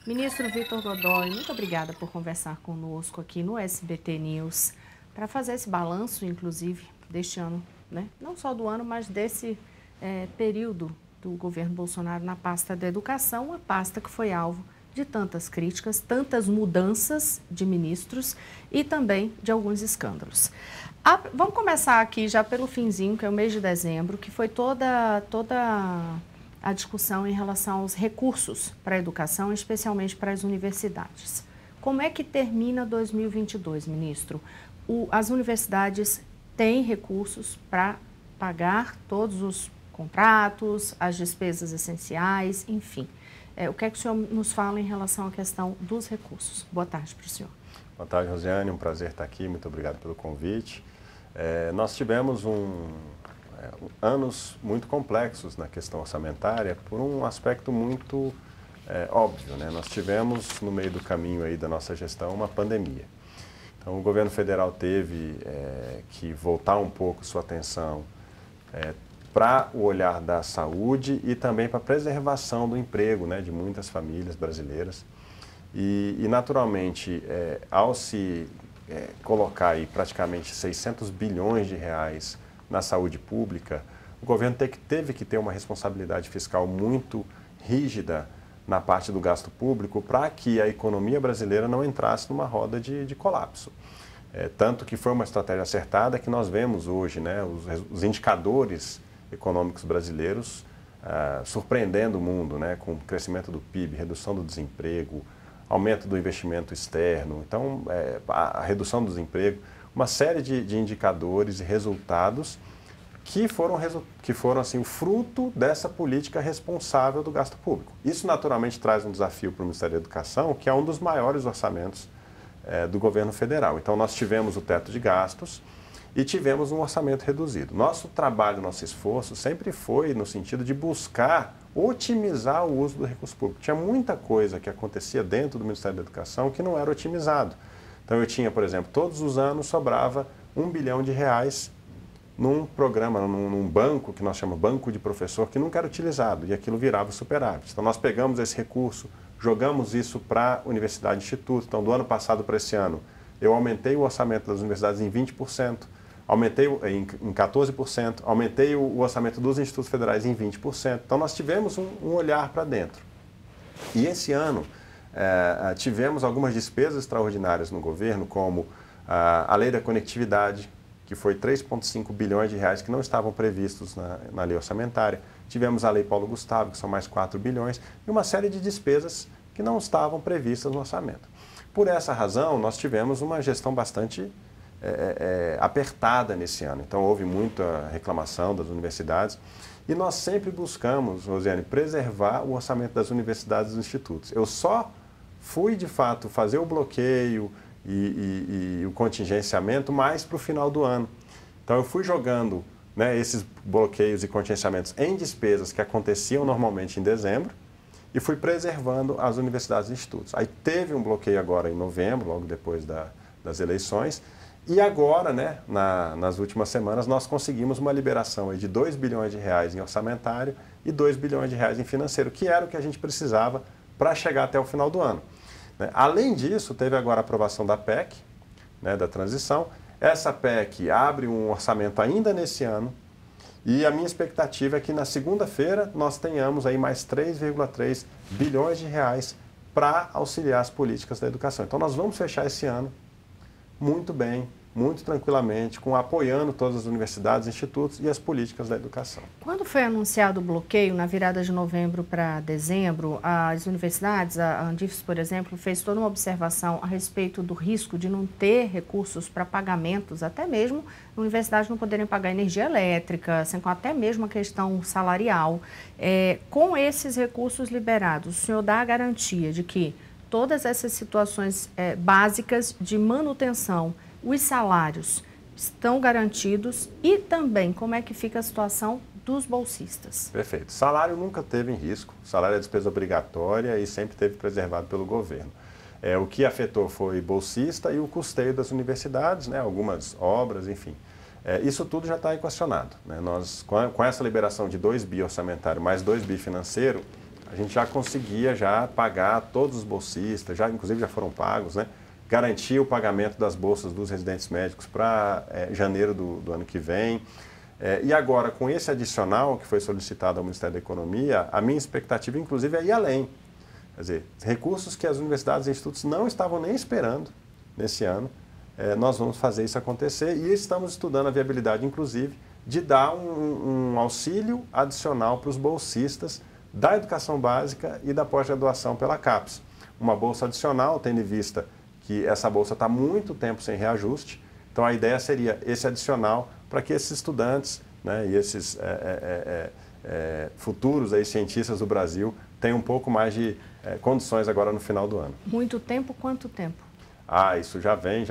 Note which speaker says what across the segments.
Speaker 1: Ministro Vitor Godoy, muito obrigada por conversar conosco aqui no SBT News, para fazer esse balanço, inclusive, deste ano, né? Não só do ano, mas desse período do governo Bolsonaro na pasta da educação, a pasta que foi alvo de tantas críticas, tantas mudanças de ministros e também de alguns escândalos. Vamos começar aqui já pelo finzinho, que é o mês de dezembro, que foi toda a discussão em relação aos recursos para a educação, especialmente para as universidades. Como é que termina 2022, ministro? As universidades têm recursos para pagar todos os contratos, as despesas essenciais, enfim. O que é que o senhor nos fala em relação à questão dos recursos? Boa tarde para o senhor.
Speaker 2: Boa tarde, Rosiane. Um prazer estar aqui. Muito obrigado pelo convite. Nós tivemos anos muito complexos na questão orçamentária por um aspecto muito óbvio, né? Nós tivemos, no meio do caminho aí da nossa gestão, uma pandemia. Então, o governo federal teve que voltar um pouco sua atenção para o olhar da saúde e também para a preservação do emprego, né, de muitas famílias brasileiras. E naturalmente, ao se colocar aí praticamente 600 bilhões de reais na saúde pública, o governo teve que ter uma responsabilidade fiscal muito rígida na parte do gasto público para que a economia brasileira não entrasse numa roda de colapso. Tanto que foi uma estratégia acertada que nós vemos hoje, né, os indicadores econômicos brasileiros surpreendendo o mundo, né, com o crescimento do PIB, redução do desemprego, aumento do investimento externo, então a redução do desemprego, uma série de indicadores e resultados que foram assim, o fruto dessa política responsável do gasto público. Isso naturalmente traz um desafio para o Ministério da Educação, que é um dos maiores orçamentos do governo federal. Então nós tivemos o teto de gastos e tivemos um orçamento reduzido. Nosso trabalho, nosso esforço sempre foi no sentido de buscar otimizar o uso do recurso público. Tinha muita coisa que acontecia dentro do Ministério da Educação que não era otimizado. Então eu tinha, por exemplo, todos os anos sobrava R$1 bilhão num programa, num banco que nós chamamos banco de professor, que nunca era utilizado e aquilo virava superávit. Então nós pegamos esse recurso, jogamos isso para a universidade e instituto. Então do ano passado para esse ano, eu aumentei o orçamento das universidades em 20%, aumentei em 14%, aumentei o orçamento dos institutos federais em 20%. Então nós tivemos um olhar para dentro. E esse ano tivemos algumas despesas extraordinárias no governo, como a lei da conectividade, que foi 3,5 bilhões de reais que não estavam previstos na lei orçamentária. Tivemos a lei Paulo Gustavo, que são mais 4 bilhões, e uma série de despesas que não estavam previstas no orçamento. Por essa razão, nós tivemos uma gestão bastante apertada nesse ano. Então, houve muita reclamação das universidades e nós sempre buscamos, Rosiane, preservar o orçamento das universidades e dos institutos. Eu só fui, de fato, fazer o bloqueio e o contingenciamento mais para o final do ano. Então, eu fui jogando, né, esses bloqueios e contingenciamentos em despesas que aconteciam normalmente em dezembro e fui preservando as universidades e institutos. Aí teve um bloqueio agora em novembro, logo depois das eleições, e agora, né, nas últimas semanas, nós conseguimos uma liberação aí de 2 bilhões de reais em orçamentário e 2 bilhões de reais em financeiro, que era o que a gente precisava para chegar até o final do ano. Além disso, teve agora a aprovação da PEC, né, da transição. Essa PEC abre um orçamento ainda nesse ano e a minha expectativa é que na segunda-feira nós tenhamos aí mais 3,3 bilhões de reais para auxiliar as políticas da educação. Então nós vamos fechar esse ano muito bem, muito tranquilamente, apoiando todas as universidades, institutos e as políticas da educação.
Speaker 1: Quando foi anunciado o bloqueio, na virada de novembro para dezembro, as universidades, a Andifes, por exemplo, fez toda uma observação a respeito do risco de não ter recursos para pagamentos, até mesmo universidades não poderem pagar energia elétrica, assim, com até mesmo a questão salarial. Com esses recursos liberados, o senhor dá a garantia de que todas essas situações básicas de manutenção, os salários estão garantidos e também como é que fica a situação dos bolsistas?
Speaker 2: Perfeito. Salário nunca teve em risco, salário é despesa obrigatória e sempre teve preservado pelo governo. O que afetou foi bolsista e o custeio das universidades, né, algumas obras, enfim. Isso tudo já está equacionado, né? Nós, com essa liberação de 2 bi orçamentário mais 2 bi financeiro, a gente já conseguia já pagar todos os bolsistas, inclusive já foram pagos, né? Garantir o pagamento das bolsas dos residentes médicos para janeiro do ano que vem. E agora, com esse adicional que foi solicitado ao Ministério da Economia, a minha expectativa, inclusive, é ir além. Quer dizer, recursos que as universidades e institutos não estavam nem esperando nesse ano, nós vamos fazer isso acontecer e estamos estudando a viabilidade, inclusive, de dar um auxílio adicional para os bolsistas da educação básica e da pós-graduação pela CAPES. Uma bolsa adicional, tendo em vista que essa bolsa está há muito tempo sem reajuste, então a ideia seria esse adicional para que esses estudantes, né, e esses futuros aí, cientistas do Brasil tenham um pouco mais de condições agora no final do ano.
Speaker 1: Muito tempo? Quanto tempo?
Speaker 2: Isso já vem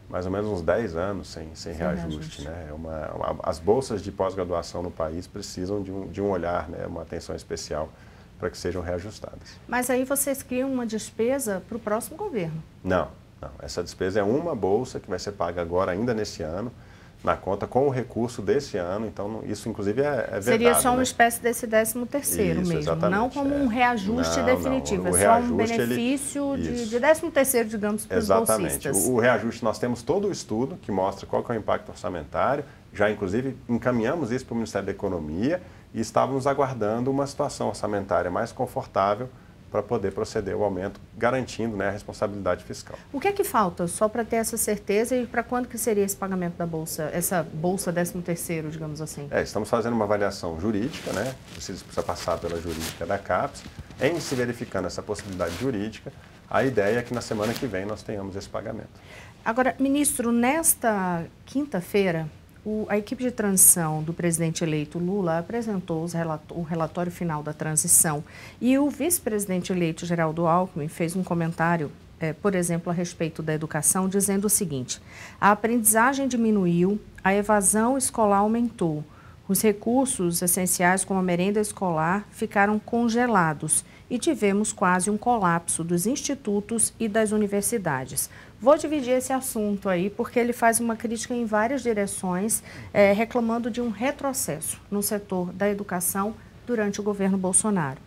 Speaker 2: mais ou menos uns 10 anos sem reajuste. Né? As bolsas de pós-graduação no país precisam de um olhar, né, uma atenção especial para que sejam reajustadas.
Speaker 1: Mas aí vocês criam uma despesa para o próximo governo?
Speaker 2: Não. Essa despesa é uma bolsa que vai ser paga agora, ainda nesse ano, na conta com o recurso desse ano, então isso inclusive é vedado.
Speaker 1: Seria só uma espécie desse 13º mesmo,
Speaker 2: exatamente,
Speaker 1: não como um reajuste definitivo, é só um benefício de 13º, digamos, para os bolsistas.
Speaker 2: Exatamente, o reajuste, nós temos todo o estudo que mostra qual que é o impacto orçamentário, já inclusive encaminhamos isso para o Ministério da Economia e estávamos aguardando uma situação orçamentária mais confortável para poder proceder ao aumento, garantindo, né, a responsabilidade fiscal.
Speaker 1: O que é que falta, só para ter essa certeza, e para quando que seria esse pagamento da bolsa, essa bolsa 13º, digamos assim?
Speaker 2: Estamos fazendo uma avaliação jurídica, né, precisa passar pela jurídica da CAPES, em se verificando essa possibilidade jurídica, a ideia é que na semana que vem nós tenhamos esse pagamento.
Speaker 1: Agora, ministro, nesta quinta-feira, a equipe de transição do presidente eleito Lula apresentou o relatório final da transição e o vice-presidente eleito Geraldo Alckmin fez um comentário, por exemplo, a respeito da educação, dizendo o seguinte: a aprendizagem diminuiu, a evasão escolar aumentou, os recursos essenciais como a merenda escolar ficaram congelados e tivemos quase um colapso dos institutos e das universidades. Vou dividir esse assunto aí, porque ele faz uma crítica em várias direções, reclamando de um retrocesso no setor da educação durante o governo Bolsonaro.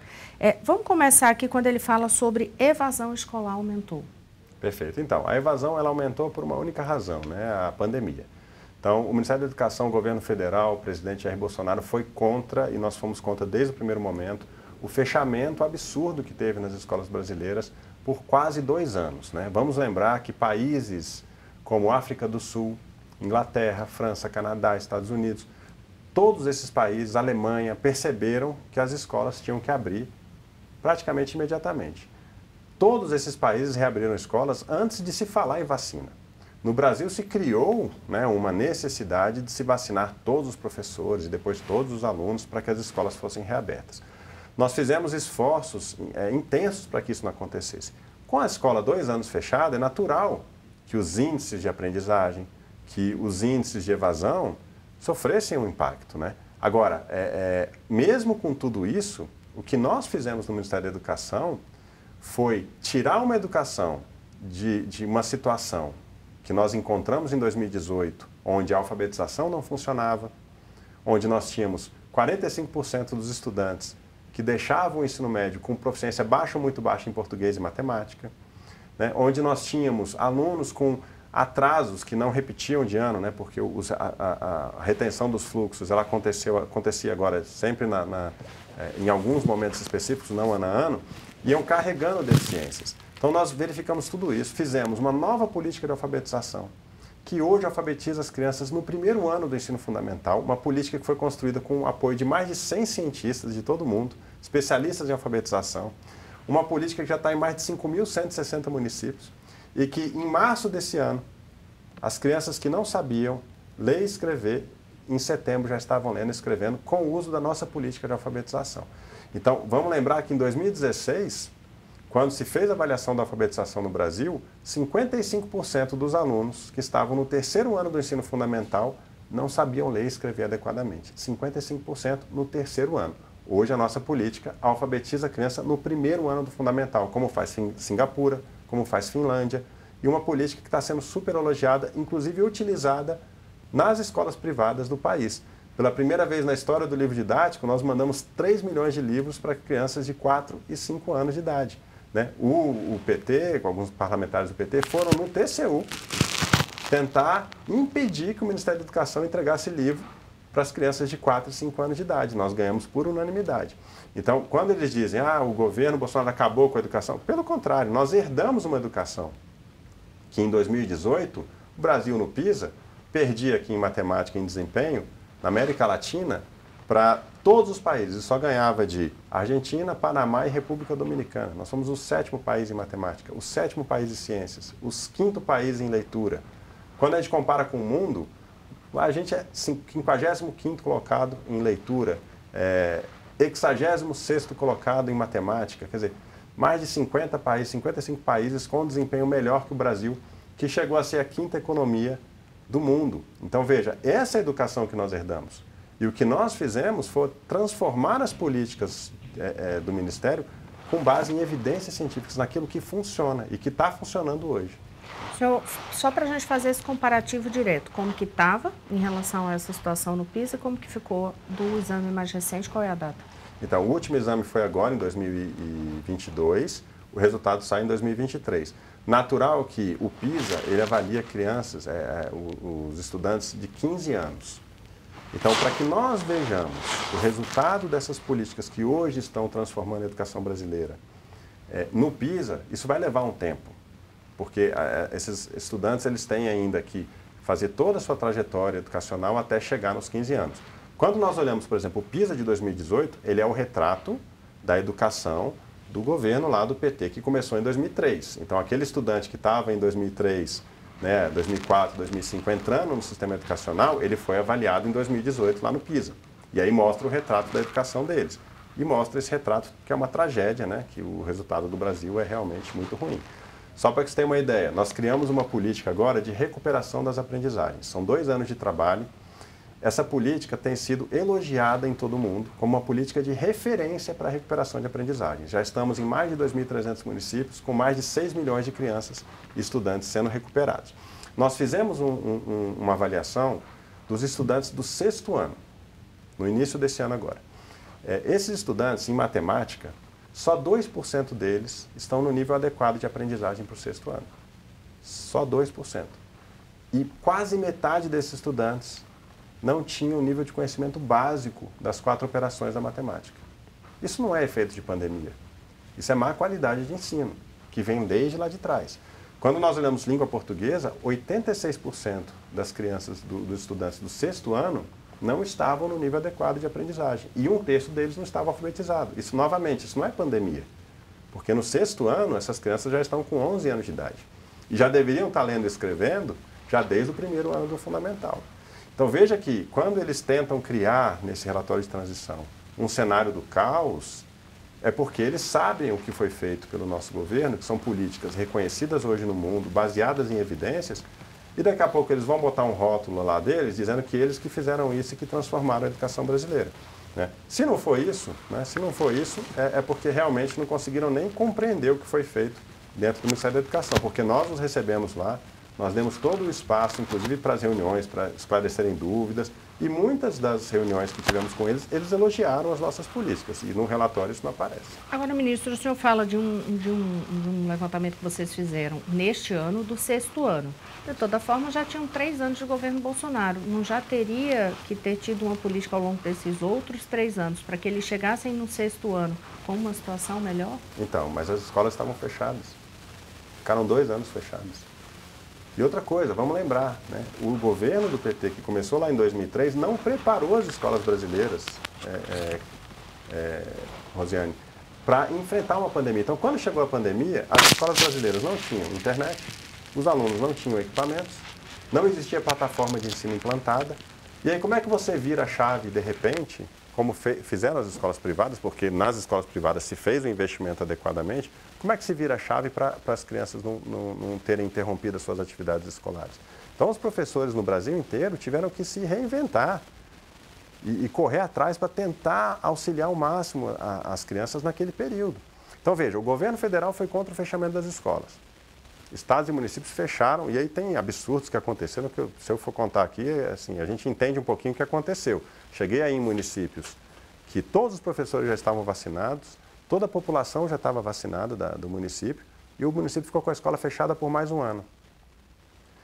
Speaker 1: Vamos começar aqui quando ele fala sobre evasão escolar aumentou.
Speaker 2: Perfeito. Então, a evasão ela aumentou por uma única razão, né? A pandemia. Então, o Ministério da Educação, o governo federal, o presidente Jair Bolsonaro foi contra, e nós fomos contra desde o primeiro momento, o fechamento absurdo que teve nas escolas brasileiras por quase 2 anos. Né? Vamos lembrar que países como África do Sul, Inglaterra, França, Canadá, Estados Unidos, todos esses países, Alemanha, perceberam que as escolas tinham que abrir praticamente imediatamente. Todos esses países reabriram escolas antes de se falar em vacina. No Brasil se criou, né, uma necessidade de se vacinar todos os professores e depois todos os alunos para que as escolas fossem reabertas. Nós fizemos esforços intensos para que isso não acontecesse. Com a escola 2 anos fechada, é natural que os índices de aprendizagem, que os índices de evasão sofressem um impacto. Né? Agora, mesmo com tudo isso, o que nós fizemos no Ministério da Educação foi tirar uma educação de uma situação que nós encontramos em 2018, onde a alfabetização não funcionava, onde nós tínhamos 45% dos estudantes que deixavam o ensino médio com proficiência baixa ou muito baixa em português e matemática, né? Onde nós tínhamos alunos com atrasos que não repetiam de ano, né? Porque a retenção dos fluxos ela acontecia agora sempre em alguns momentos específicos, não ano a ano, iam carregando deficiências. Então nós verificamos tudo isso, fizemos uma nova política de alfabetização, que hoje alfabetiza as crianças no primeiro ano do ensino fundamental, uma política que foi construída com o apoio de mais de 100 cientistas de todo mundo, especialistas em alfabetização, uma política que já está em mais de 5.160 municípios e que em março desse ano, as crianças que não sabiam ler e escrever, em setembro já estavam lendo e escrevendo com o uso da nossa política de alfabetização. Então, vamos lembrar que em 2016, quando se fez a avaliação da alfabetização no Brasil, 55% dos alunos que estavam no 3º ano do ensino fundamental não sabiam ler e escrever adequadamente. 55% no 3º ano. Hoje a nossa política alfabetiza a criança no 1º ano do fundamental, como faz Singapura, como faz Finlândia, e uma política que está sendo super elogiada, inclusive utilizada nas escolas privadas do país. Pela primeira vez na história do livro didático, nós mandamos 3 milhões de livros para crianças de 4 e 5 anos de idade. Né? O PT, com alguns parlamentares do PT, foram no TCU tentar impedir que o Ministério da Educação entregasse livro para as crianças de 4 e 5 anos de idade. Nós ganhamos por unanimidade. Então, quando eles dizem, o governo Bolsonaro acabou com a educação, pelo contrário, nós herdamos uma educação que em 2018, o Brasil no PISA perdia aqui em matemática e em desempenho, na América Latina, para todos os países. E só ganhava de Argentina, Panamá e República Dominicana. Nós somos o 7º país em matemática, o 7º país em ciências, o 5º país em leitura. Quando a gente compara com o mundo, a gente é 55º colocado em leitura, 66º colocado em matemática. Quer dizer, mais de 50 países, 55 países com um desempenho melhor que o Brasil, que chegou a ser a 5ª economia do mundo. Então, veja, essa é a educação que nós herdamos. E o que nós fizemos foi transformar as políticas do Ministério com base em evidências científicas, naquilo que funciona e que está funcionando hoje.
Speaker 1: Senhor, só para a gente fazer esse comparativo direto, como que estava em relação a essa situação no PISA, como que ficou do exame mais recente, qual é a data?
Speaker 2: Então, o último exame foi agora, em 2022, o resultado sai em 2023. Natural que o PISA, ele avalia crianças, os estudantes de 15 anos. Então, para que nós vejamos o resultado dessas políticas que hoje estão transformando a educação brasileira no PISA, isso vai levar um tempo, porque esses estudantes eles têm ainda que fazer toda a sua trajetória educacional até chegar nos 15 anos. Quando nós olhamos, por exemplo, o PISA de 2018, ele é o retrato da educação do governo lá do PT, que começou em 2003. Então, aquele estudante que estava em 2003, 2004, 2005, entrando no sistema educacional, ele foi avaliado em 2018 lá no PISA. E aí mostra o retrato da educação deles. E mostra esse retrato que é uma tragédia, que o resultado do Brasil é realmente muito ruim. Só para que você tenha uma ideia, nós criamos uma política agora de recuperação das aprendizagens. São 2 anos de trabalho. Essa política tem sido elogiada em todo o mundo como uma política de referência para a recuperação de aprendizagem. Já estamos em mais de 2.300 municípios, com mais de 6 milhões de crianças e estudantes sendo recuperados. Nós fizemos uma avaliação dos estudantes do 6º ano, no início desse ano agora. Esses estudantes, em matemática, só 2% deles estão no nível adequado de aprendizagem para o 6º ano. Só 2%. E quase metade desses estudantes não tinham o nível de conhecimento básico das 4 operações da matemática. Isso não é efeito de pandemia. Isso é má qualidade de ensino, que vem desde lá de trás. Quando nós olhamos língua portuguesa, 86% das crianças, dos estudantes do 6º ano, não estavam no nível adequado de aprendizagem. E 1/3 deles não estava alfabetizado. Isso, novamente, isso não é pandemia. Porque no 6º ano, essas crianças já estão com 11 anos de idade. E já deveriam estar lendo e escrevendo já desde o 1º ano do fundamental. Então, veja que quando eles tentam criar, nesse relatório de transição, um cenário do caos, é porque eles sabem o que foi feito pelo nosso governo, que são políticas reconhecidas hoje no mundo, baseadas em evidências, e daqui a pouco eles vão botar um rótulo lá deles, dizendo que eles que fizeram isso e que transformaram a educação brasileira. Se não for isso, é porque realmente não conseguiram nem compreender o que foi feito dentro do Ministério da Educação, porque nós os recebemos lá, nós demos todo o espaço, inclusive para as reuniões, para esclarecerem dúvidas, e muitas das reuniões que tivemos com eles, eles elogiaram as nossas políticas, e no relatório isso não aparece.
Speaker 1: Agora, ministro, o senhor fala de um levantamento que vocês fizeram neste ano, do 6º ano. De toda forma, já tinham 3 anos de governo Bolsonaro. Não já teria que ter tido uma política ao longo desses outros 3 anos, para que eles chegassem no 6º ano com uma situação melhor?
Speaker 2: Então, mas as escolas estavam fechadas. Ficaram 2 anos fechadas. E outra coisa, vamos lembrar, o governo do PT, que começou lá em 2003, não preparou as escolas brasileiras, Rosiane, para enfrentar uma pandemia. Então, quando chegou a pandemia, as escolas brasileiras não tinham internet, os alunos não tinham equipamentos, não existia plataforma de ensino implantada. E aí, como é que você vira a chave, de repente, como fizeram as escolas privadas, porque nas escolas privadas se fez o investimento adequadamente, como é que se vira a chave para as crianças não terem interrompido as suas atividades escolares? Então, os professores no Brasil inteiro tiveram que se reinventar e correr atrás para tentar auxiliar ao máximo as crianças naquele período. Então, veja, o governo federal foi contra o fechamento das escolas. estados e municípios fecharam, e aí tem absurdos que aconteceram, que se eu for contar aqui, assim, a gente entende um pouquinho o que aconteceu. Cheguei aí em municípios que todos os professores já estavam vacinados, toda a população já estava vacinada do município, e o município ficou com a escola fechada por mais um ano.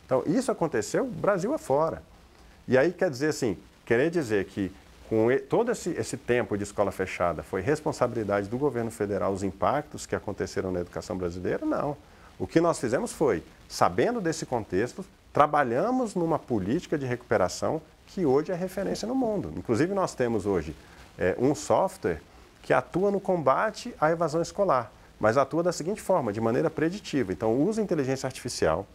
Speaker 2: Então, isso aconteceu Brasil afora. E aí quer dizer assim, querer dizer que com todo esse tempo de escola fechada foi responsabilidade do governo federal os impactos que aconteceram na educação brasileira? Não. O que nós fizemos foi, sabendo desse contexto, trabalhamos numa política de recuperação que hoje é referência no mundo. Inclusive, nós temos hoje um software que atua no combate à evasão escolar, mas atua da seguinte forma, de maneira preditiva. Então, usa inteligência artificial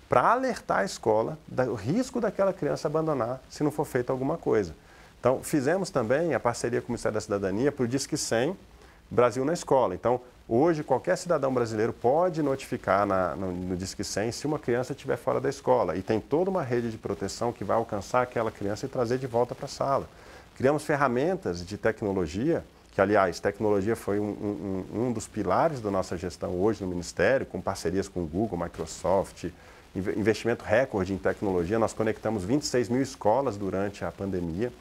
Speaker 2: para alertar a escola do risco daquela criança abandonar se não for feita alguma coisa. Então, fizemos também a parceria com o Ministério da Cidadania para o Disque 100 Brasil na Escola. Então, hoje, qualquer cidadão brasileiro pode notificar no Disque 100 se uma criança estiver fora da escola. E tem toda uma rede de proteção que vai alcançar aquela criança e trazer de volta para a sala. Criamos ferramentas de tecnologia, que, aliás, tecnologia foi um dos pilares da nossa gestão hoje no Ministério, com parcerias com Google, Microsoft, investimento recorde em tecnologia. Nós conectamos 26 mil escolas durante a pandemia.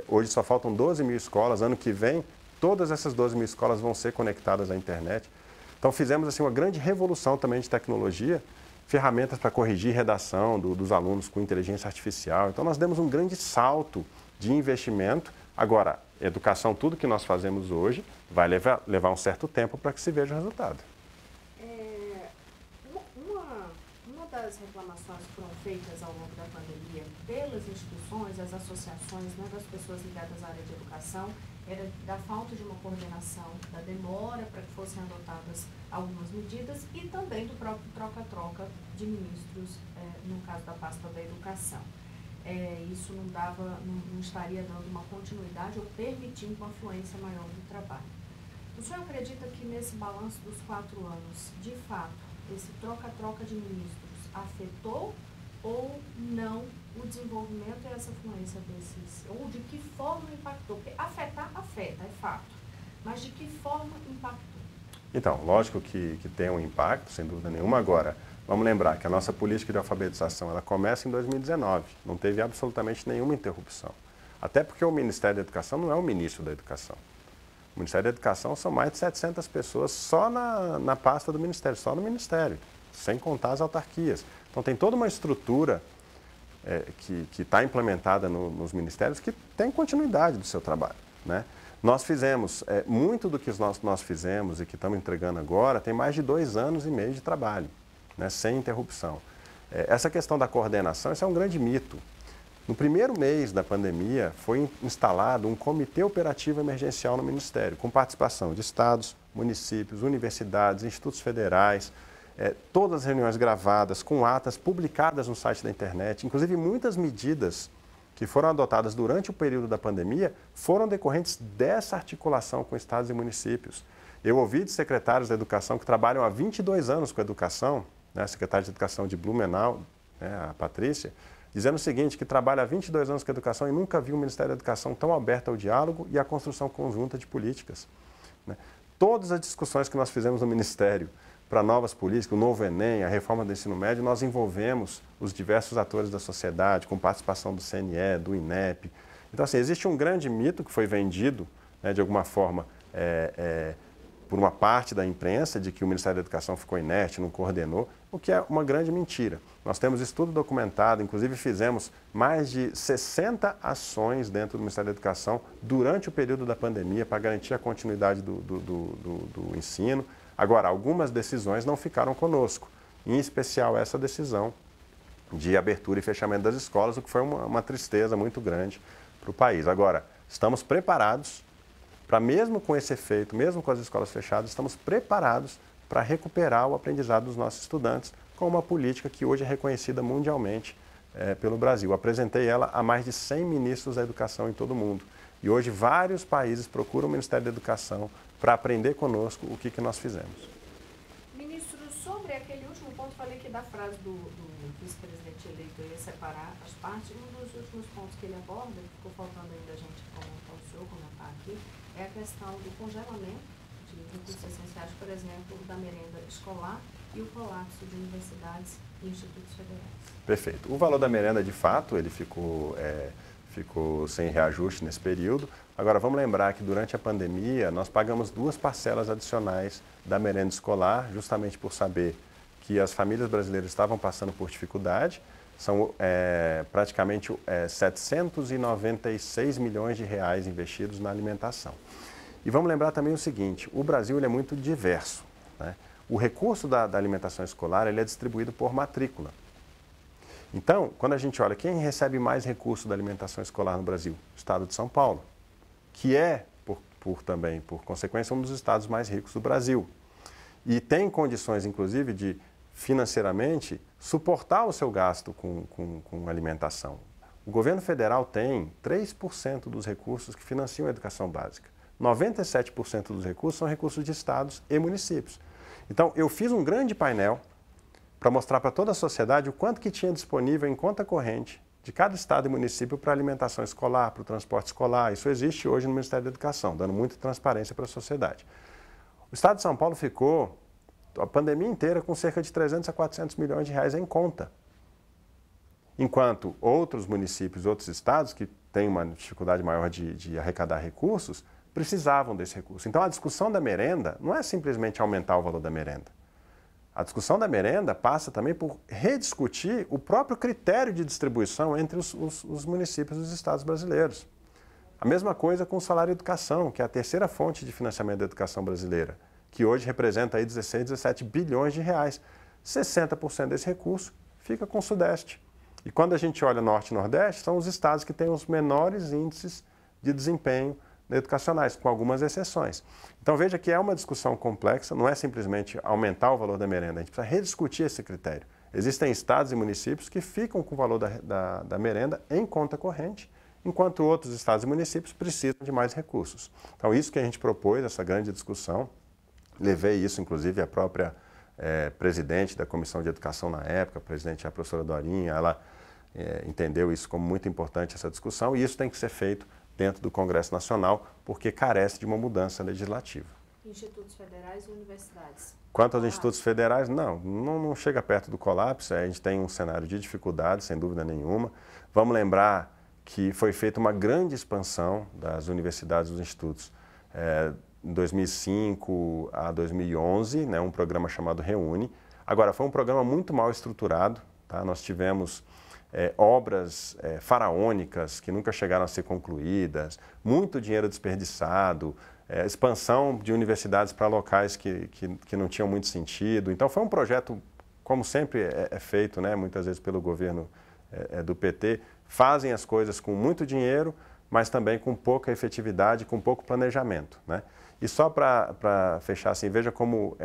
Speaker 2: Hoje só faltam 12 mil escolas. Ano que vem, todas essas 12 mil escolas vão ser conectadas à internet. Então, fizemos assim, uma grande revolução também de tecnologia, ferramentas para corrigir redação dos alunos com inteligência artificial. Então, nós demos um grande salto de investimento. Agora, educação, tudo que nós fazemos hoje, vai levar um certo tempo para que se veja o resultado.
Speaker 1: Uma das reclamações que foram feitas ao longo da pandemia pelas instituições, as associações, né, das pessoas ligadas à área de educação, era da falta de uma coordenação, da demora para que fossem adotadas algumas medidas e também do próprio troca-troca de ministros, no caso da pasta da educação. Isso não estaria dando uma continuidade ou permitindo uma fluência maior do trabalho. O senhor acredita que nesse balanço dos 4 anos, de fato, esse troca-troca de ministros afetou ou não o desenvolvimento e essa fluência desses, ou de que forma impactou? Porque afetar, afeta, é fato, mas de que forma impactou?
Speaker 2: Então, lógico que tem um impacto, sem dúvida nenhuma. Agora, vamos lembrar que a nossa política de alfabetização, ela começa em 2019, não teve absolutamente nenhuma interrupção. Até porque o Ministério da Educação não é o ministro da Educação. O Ministério da Educação são mais de 700 pessoas só na pasta do Ministério, só no Ministério, sem contar as autarquias. Então, tem toda uma estrutura que está implementada nos ministérios que tem continuidade do seu trabalho, né? Nós fizemos, muito do que nós fizemos e que estamos entregando agora, tem mais de 2 anos e meio de trabalho, né, sem interrupção. Essa questão da coordenação, isso é um grande mito. No primeiro mês da pandemia, foi instalado um comitê operativo emergencial no Ministério, com participação de estados, municípios, universidades, institutos federais, todas as reuniões gravadas, com atas publicadas no site da internet. Inclusive, muitas medidas que foram adotadas durante o período da pandemia foram decorrentes dessa articulação com estados e municípios. Eu ouvi de secretários da educação que trabalham há 22 anos com a educação, né, a secretária de Educação de Blumenau, né, a Patrícia, dizendo o seguinte, que trabalha há 22 anos com a educação e nunca viu o Ministério da Educação tão aberto ao diálogo e à construção conjunta de políticas, né? Todas as discussões que nós fizemos no Ministério para novas políticas, o novo Enem, a reforma do ensino médio, nós envolvemos os diversos atores da sociedade, com participação do CNE, do INEP. Então, assim, existe um grande mito que foi vendido, né, de alguma forma, por uma parte da imprensa, de que o Ministério da Educação ficou inerte, não coordenou, o que é uma grande mentira. Nós temos estudo documentado, inclusive fizemos mais de 60 ações dentro do Ministério da Educação durante o período da pandemia para garantir a continuidade do ensino. Agora, algumas decisões não ficaram conosco, em especial essa decisão de abertura e fechamento das escolas, o que foi uma tristeza muito grande para o país. Agora, estamos preparados para, mesmo com esse efeito, mesmo com as escolas fechadas, estamos preparados para recuperar o aprendizado dos nossos estudantes com uma política que hoje é reconhecida mundialmente pelo Brasil. Apresentei ela a mais de 100 ministros da educação em todo o mundo. E hoje vários países procuram o Ministério da Educação para aprender conosco o que nós fizemos.
Speaker 1: Ministro, sobre aquele último ponto, falei que da frase do vice-presidente eleito ia separar as partes. Um dos últimos pontos que ele aborda, que ficou faltando ainda a gente comentar, o senhor comentar aqui, é a questão do congelamento de recursos essenciais, por exemplo, da merenda escolar e o colapso de universidades e institutos federais.
Speaker 2: Perfeito. O valor da merenda, de fato, ele ficou sem reajuste nesse período. Agora, vamos lembrar que durante a pandemia, nós pagamos 2 parcelas adicionais da merenda escolar, justamente por saber que as famílias brasileiras estavam passando por dificuldade. São praticamente 796 milhões de reais investidos na alimentação. E vamos lembrar também o seguinte, o Brasil ele é muito diverso, né? O recurso da alimentação escolar ele é distribuído por matrícula. Então, quando a gente olha quem recebe mais recurso da alimentação escolar no Brasil, o estado de São Paulo, que é, também, por consequência, um dos estados mais ricos do Brasil. E tem condições, inclusive, de financeiramente suportar o seu gasto com alimentação. O governo federal tem 3% dos recursos que financiam a educação básica. 97% dos recursos são recursos de estados e municípios. Então, eu fiz um grande painel para mostrar para toda a sociedade o quanto que tinha disponível em conta corrente de cada estado e município para a alimentação escolar, para o transporte escolar. Isso existe hoje no Ministério da Educação, dando muita transparência para a sociedade. O estado de São Paulo ficou a pandemia inteira com cerca de 300 a 400 milhões de reais em conta. Enquanto outros municípios, outros estados que têm uma dificuldade maior de arrecadar recursos, precisavam desse recurso. Então, a discussão da merenda não é simplesmente aumentar o valor da merenda. A discussão da merenda passa também por rediscutir o próprio critério de distribuição entre os municípios dos estados brasileiros. A mesma coisa com o salário educação, que é a terceira fonte de financiamento da educação brasileira, que hoje representa aí 16, 17 bilhões de reais. 60% desse recurso fica com o Sudeste. E quando a gente olha Norte e Nordeste, são os estados que têm os menores índices de desempenho educacionais, com algumas exceções. Então veja que é uma discussão complexa, não é simplesmente aumentar o valor da merenda, a gente precisa rediscutir esse critério. Existem estados e municípios que ficam com o valor da merenda em conta corrente, enquanto outros estados e municípios precisam de mais recursos. Então isso que a gente propôs, essa grande discussão, levei isso inclusive à própria presidente da Comissão de Educação na época, a presidente, a professora Dorinha, ela entendeu isso como muito importante, essa discussão, e isso tem que ser feito dentro do Congresso Nacional, porque carece de uma mudança legislativa.
Speaker 1: Institutos federais e universidades.
Speaker 2: Quanto aos institutos federais, não chega perto do colapso, a gente tem um cenário de dificuldade, sem dúvida nenhuma. Vamos lembrar que foi feita uma grande expansão das universidades e dos institutos. Em 2005 a 2011, né, um programa chamado Reúne. Agora, foi um programa muito mal estruturado, tá? Nós tivemos obras faraônicas que nunca chegaram a ser concluídas, muito dinheiro desperdiçado, expansão de universidades para locais que não tinham muito sentido. Então foi um projeto, como sempre é feito, né, muitas vezes pelo governo do PT, fazem as coisas com muito dinheiro, mas também com pouca efetividade, com pouco planejamento, né? E só para fechar assim, veja como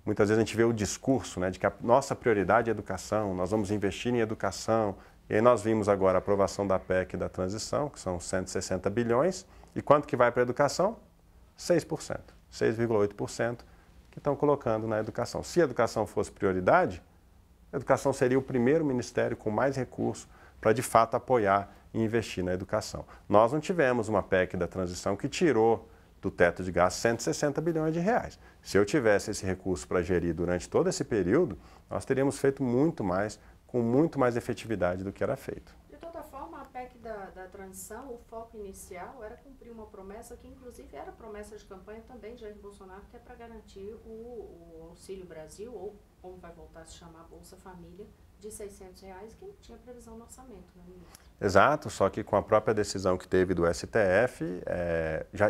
Speaker 2: muitas vezes a gente vê o discurso, né, de que a nossa prioridade é a educação, nós vamos investir em educação. E aí nós vimos agora a aprovação da PEC da transição, que são 160 bilhões. E quanto que vai para a educação? 6%, 6,8% que estão colocando na educação. Se a educação fosse prioridade, a educação seria o primeiro ministério com mais recursos para de fato apoiar e investir na educação. Nós não tivemos uma PEC da transição que tirou do teto de gastos 160 bilhões de reais. Se eu tivesse esse recurso para gerir durante todo esse período, nós teríamos feito muito mais, com muito mais efetividade do que era feito.
Speaker 1: De toda forma, a PEC da transição, o foco inicial era cumprir uma promessa que inclusive era promessa de campanha também de Jair Bolsonaro, que é para garantir o Auxílio Brasil, ou como vai voltar a se chamar, Bolsa Família, de R$600, que não tinha previsão no orçamento, né, ministro?
Speaker 2: Exato, só que com a própria decisão que teve do STF,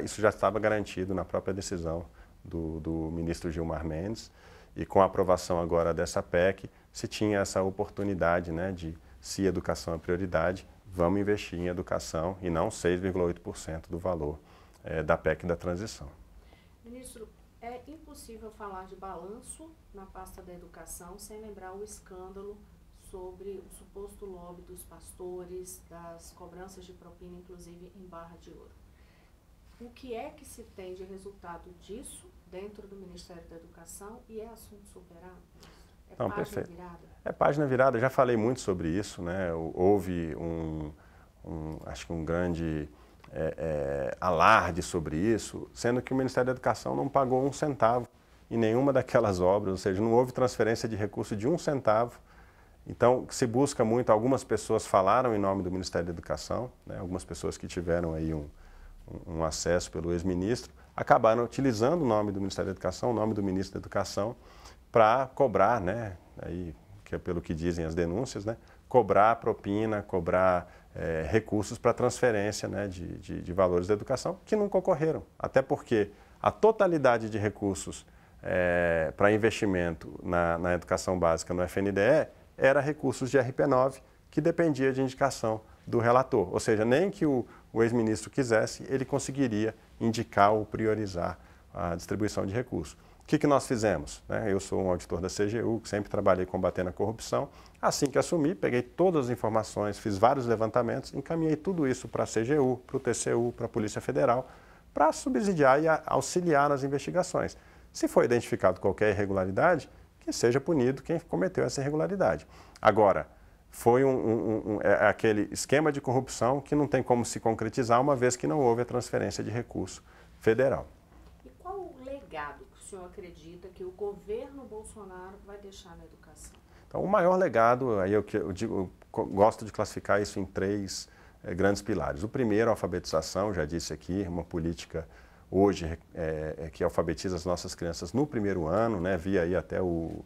Speaker 2: isso já estava garantido na própria decisão do ministro Gilmar Mendes, e com a aprovação agora dessa PEC, se tinha essa oportunidade, né, de, se educação é prioridade, vamos investir em educação e não 6,8% do valor da PEC da transição.
Speaker 1: Ministro, é impossível falar de balanço na pasta da educação sem lembrar o escândalo sobre o suposto lobby dos pastores, das cobranças de propina, inclusive em Barra de Ouro. O que é que se tem de resultado disso dentro do Ministério da Educação e é assunto superado?
Speaker 2: Não, página virada? É página virada, já falei muito sobre isso, né? Houve acho que um grande alarde sobre isso, sendo que o Ministério da Educação não pagou um centavo em nenhuma daquelas obras, ou seja, não houve transferência de recurso de 1 centavo. Então, se busca muito, algumas pessoas falaram em nome do Ministério da Educação, né, algumas pessoas que tiveram aí um acesso pelo ex-ministro, acabaram utilizando o nome do Ministério da Educação, o nome do ministro da Educação, para cobrar, né, aí, que é pelo que dizem as denúncias, né, cobrar propina, cobrar recursos para transferência, né, de valores da educação, que nunca ocorreram. Até porque a totalidade de recursos para investimento na educação básica no FNDE era recursos de RP9, que dependia de indicação do relator. Ou seja, nem que o ex-ministro quisesse, ele conseguiria indicar ou priorizar a distribuição de recursos. O que nós fizemos? Eu sou um auditor da CGU, que sempre trabalhei combatendo a corrupção. Assim que assumi, peguei todas as informações, fiz vários levantamentos, encaminhei tudo isso para a CGU, para o TCU, para a Polícia Federal, para subsidiar e auxiliar nas investigações. Se for identificado qualquer irregularidade, que seja punido quem cometeu essa irregularidade. Agora, foi aquele esquema de corrupção que não tem como se concretizar, uma vez que não houve a transferência de recurso federal.
Speaker 1: E qual o legado que o senhor acredita que o governo Bolsonaro vai deixar na educação?
Speaker 2: Então, o maior legado, aí eu gosto de classificar isso em 3 grandes pilares. O primeiro, a alfabetização, já disse aqui, uma política hoje que alfabetiza as nossas crianças no primeiro ano, né? Vi aí até o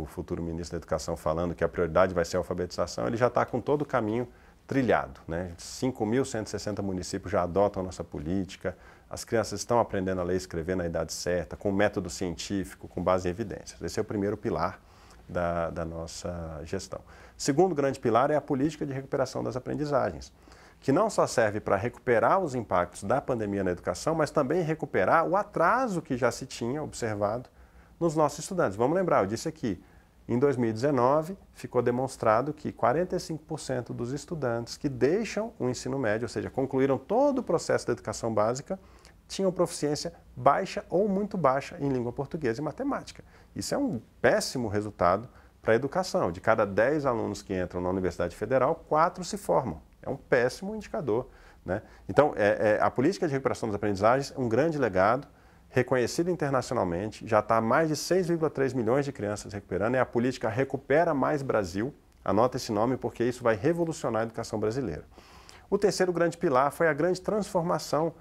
Speaker 2: futuro ministro da Educação falando que a prioridade vai ser a alfabetização. Ele já está com todo o caminho trilhado, né? 5.160 municípios já adotam a nossa política, as crianças estão aprendendo a ler e escrever na idade certa, com método científico, com base em evidências. Esse é o primeiro pilar da nossa gestão. Segundo grande pilar é a política de recuperação das aprendizagens, que não só serve para recuperar os impactos da pandemia na educação, mas também recuperar o atraso que já se tinha observado nos nossos estudantes. Vamos lembrar, eu disse aqui, em 2019 ficou demonstrado que 45% dos estudantes que deixam o ensino médio, ou seja, concluíram todo o processo da educação básica, tinham proficiência baixa ou muito baixa em língua portuguesa e matemática. Isso é um péssimo resultado para a educação. De cada 10 alunos que entram na Universidade Federal, 4 se formam. É um péssimo indicador, né? Então, a política de recuperação das aprendizagens é um grande legado, reconhecido internacionalmente, já está mais de 6,3 milhões de crianças recuperando, é a política Recupera Mais Brasil, anota esse nome porque isso vai revolucionar a educação brasileira. O terceiro grande pilar foi a grande transformação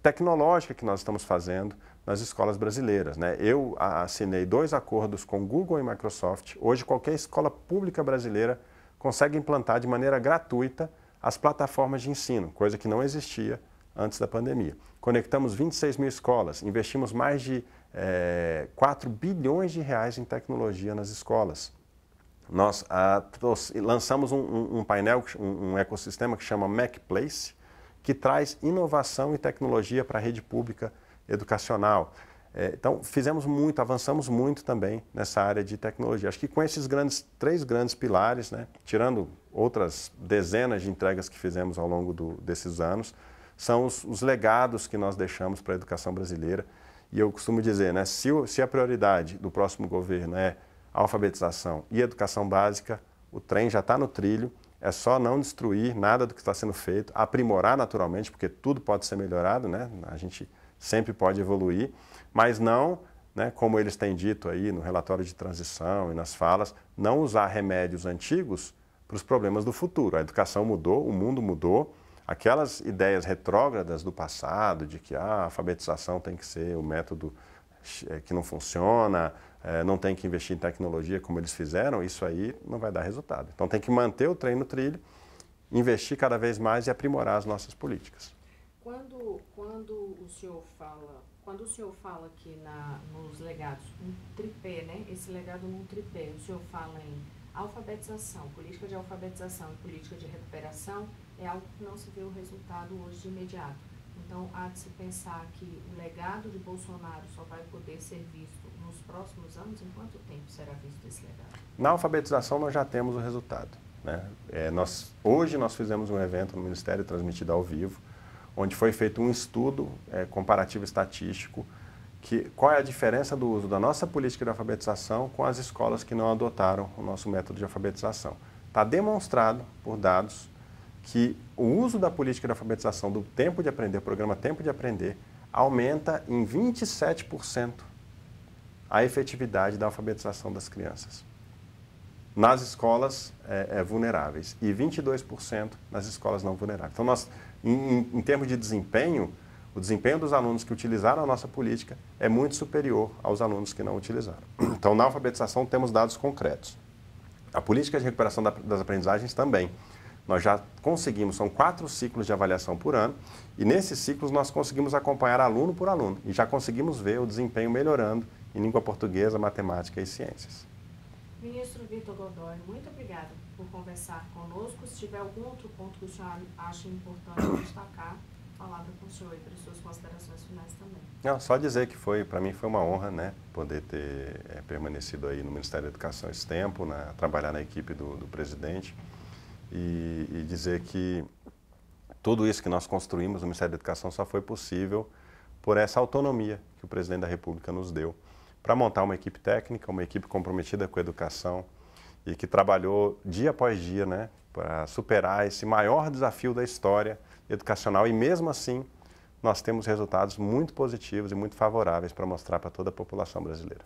Speaker 2: tecnológica que nós estamos fazendo nas escolas brasileiras, né? Eu assinei 2 acordos com Google e Microsoft. Hoje, qualquer escola pública brasileira consegue implantar de maneira gratuita as plataformas de ensino, coisa que não existia antes da pandemia. Conectamos 26 mil escolas, investimos mais de 4 bilhões de reais em tecnologia nas escolas. Nós lançamos um painel, um ecossistema que chama MacPlace, que traz inovação e tecnologia para a rede pública educacional. Então, fizemos muito, avançamos muito também nessa área de tecnologia. Acho que com esses 3 grandes pilares, né, tirando outras dezenas de entregas que fizemos ao longo desses anos, são os legados que nós deixamos para a educação brasileira. E eu costumo dizer, né, se a prioridade do próximo governo é a alfabetização e educação básica, o trem já está no trilho. É só não destruir nada do que está sendo feito, aprimorar naturalmente, porque tudo pode ser melhorado, né? A gente sempre pode evoluir, mas não, né, como eles têm dito aí no relatório de transição e nas falas, não usar remédios antigos para os problemas do futuro. A educação mudou, o mundo mudou, aquelas ideias retrógradas do passado, de que a alfabetização tem que ser o método que não funciona, não tem que investir em tecnologia como eles fizeram, isso aí não vai dar resultado. Então tem que manter o trem no trilho, investir cada vez mais e aprimorar as nossas políticas.
Speaker 1: Quando o senhor fala aqui nos legados, um tripé, né? Esse legado num tripé, o senhor fala em alfabetização, política de alfabetização e política de recuperação, é algo que não se vê o resultado hoje de imediato. Então, há de se pensar que o legado de Bolsonaro só vai poder ser visto nos próximos anos. Em quanto tempo será visto esse legado?
Speaker 2: Na alfabetização, nós já temos o resultado, né? Hoje nós fizemos um evento no Ministério transmitido ao vivo, onde foi feito um estudo comparativo estatístico, qual é a diferença do uso da nossa política de alfabetização com as escolas que não adotaram o nosso método de alfabetização. Está demonstrado por dados que o uso da política de alfabetização do Tempo de Aprender, programa Tempo de Aprender, aumenta em 27% a efetividade da alfabetização das crianças nas escolas vulneráveis e 22% nas escolas não vulneráveis. Então, nós, em termos de desempenho, o desempenho dos alunos que utilizaram a nossa política é muito superior aos alunos que não utilizaram. Então, na alfabetização, temos dados concretos. A política de recuperação das aprendizagens também. Nós já conseguimos, são 4 ciclos de avaliação por ano, e nesses ciclos nós conseguimos acompanhar aluno por aluno, e já conseguimos ver o desempenho melhorando em língua portuguesa, matemática e ciências.
Speaker 1: Ministro Vitor Godoy, muito obrigada por conversar conosco. Se tiver algum outro ponto que o senhor acha importante destacar, a palavra com o senhor e para as suas considerações finais também.
Speaker 2: Não, só dizer que para mim foi uma honra, né, poder ter permanecido aí no Ministério da Educação esse tempo, trabalhar na equipe do presidente e dizer que tudo isso que nós construímos no Ministério da Educação só foi possível por essa autonomia que o presidente da República nos deu para montar uma equipe técnica, uma equipe comprometida com a educação e que trabalhou dia após dia, né, para superar esse maior desafio da história educacional e mesmo assim nós temos resultados muito positivos e muito favoráveis para mostrar para toda a população brasileira.